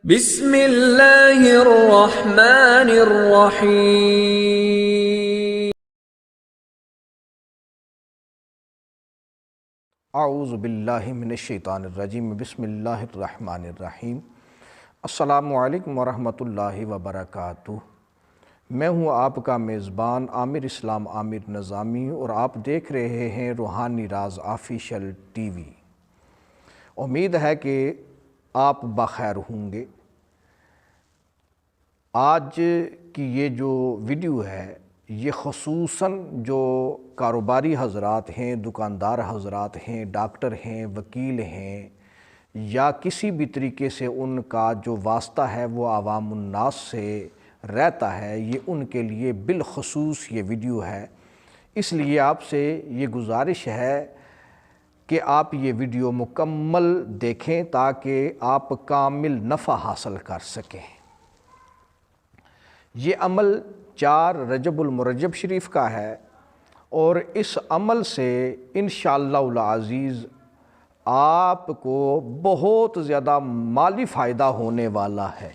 بسم اللہ الرحمن الرحیم۔ اعوذ باللہ من الشیطان الرجیم، بسم اللہ الرحمن الرحیم۔ السلام علیکم ورحمۃ اللہ وبرکاتہ۔ میں ہوں آپ کا میزبان عامر اسلام عامر نظامی اور آپ دیکھ رہے ہیں روحانی راز آفیشیل ٹی وی۔ امید ہے کہ آپ بخیر ہوں گے۔ آج کی یہ جو ویڈیو ہے یہ خصوصاً جو کاروباری حضرات ہیں، دکاندار حضرات ہیں، ڈاکٹر ہیں، وکیل ہیں، یا کسی بھی طریقے سے ان کا جو واسطہ ہے وہ عوام الناس سے رہتا ہے، یہ ان کے لیے بالخصوص یہ ویڈیو ہے۔ اس لیے آپ سے یہ گزارش ہے کہ آپ یہ ویڈیو مکمل دیکھیں تاکہ آپ کامل نفع حاصل کر سکیں۔ یہ عمل 4 رجب المرجب شریف کا ہے اور اس عمل سے انشاءاللہ العزیز آپ کو بہت زیادہ مالی فائدہ ہونے والا ہے۔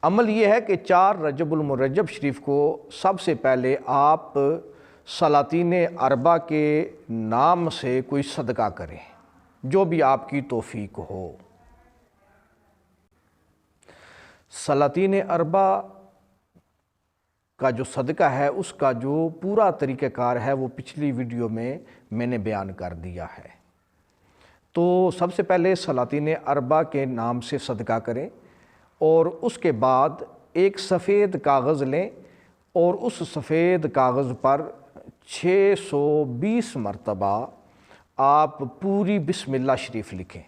عمل یہ ہے کہ 4 رجب المرجب شریف کو سب سے پہلے آپ سلاطین اربع کے نام سے کوئی صدقہ کریں، جو بھی آپ کی توفیق ہو۔ سلاطین اربع کا جو صدقہ ہے اس کا جو پورا طریقہ کار ہے وہ پچھلی ویڈیو میں نے بیان کر دیا ہے۔ تو سب سے پہلے سلاطین اربع کے نام سے صدقہ کریں اور اس کے بعد ایک سفید کاغذ لیں اور اس سفید کاغذ پر 620 مرتبہ آپ پوری بسم اللہ شریف لکھیں۔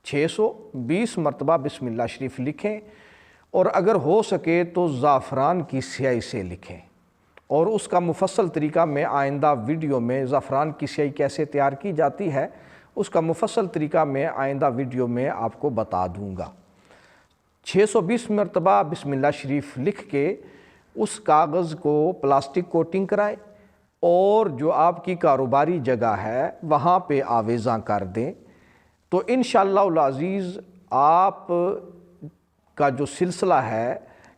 620 مرتبہ بسم اللہ شریف لکھیں اور اگر ہو سکے تو زعفران کی سیاہی سے لکھیں، اور اس کا مفصل طریقہ میں آئندہ ویڈیو میں زعفران کی سیاہی کیسے تیار کی جاتی ہے اس کا مفصل طریقہ میں آئندہ ویڈیو میں آپ کو بتا دوں گا۔ 620 مرتبہ بسم اللہ شریف لکھ کے اس کاغذ کو پلاسٹک کوٹنگ کرائیں اور جو آپ کی کاروباری جگہ ہے وہاں پہ آویزاں کر دیں، تو انشاءاللہ العزیز آپ کا جو سلسلہ ہے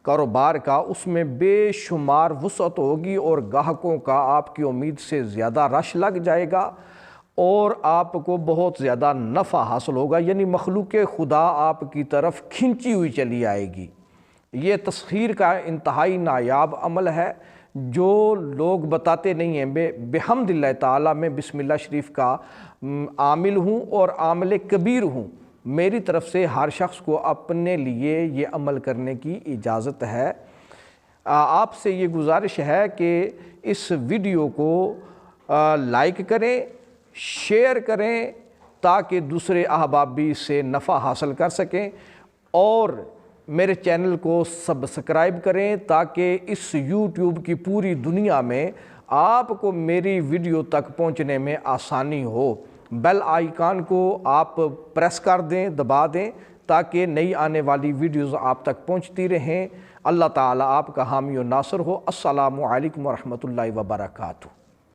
کاروبار کا اس میں بے شمار وسعت ہوگی اور گاہکوں کا آپ کی امید سے زیادہ رش لگ جائے گا اور آپ کو بہت زیادہ نفع حاصل ہوگا، یعنی مخلوق خدا آپ کی طرف کھنچی ہوئی چلی آئے گی۔ یہ تسخیر کا انتہائی نایاب عمل ہے جو لوگ بتاتے نہیں ہیں۔ بحمد اللہ تعالیٰ میں بسم اللہ شریف کا عامل ہوں اور عامل کبیر ہوں۔ میری طرف سے ہر شخص کو اپنے لیے یہ عمل کرنے کی اجازت ہے۔ آپ سے یہ گزارش ہے کہ اس ویڈیو کو لائک کریں، شیئر کریں تاکہ دوسرے احباب بھی اس سے نفع حاصل کر سکیں، اور میرے چینل کو سبسکرائب کریں تاکہ اس یوٹیوب کی پوری دنیا میں آپ کو میری ویڈیو تک پہنچنے میں آسانی ہو۔ بیل آئیکن کو آپ پریس کر دیں، دبا دیں تاکہ نئی آنے والی ویڈیوز آپ تک پہنچتی رہیں۔ اللہ تعالیٰ آپ کا حامی و ناصر ہو۔ السلام علیکم ورحمۃ اللہ وبرکاتہ۔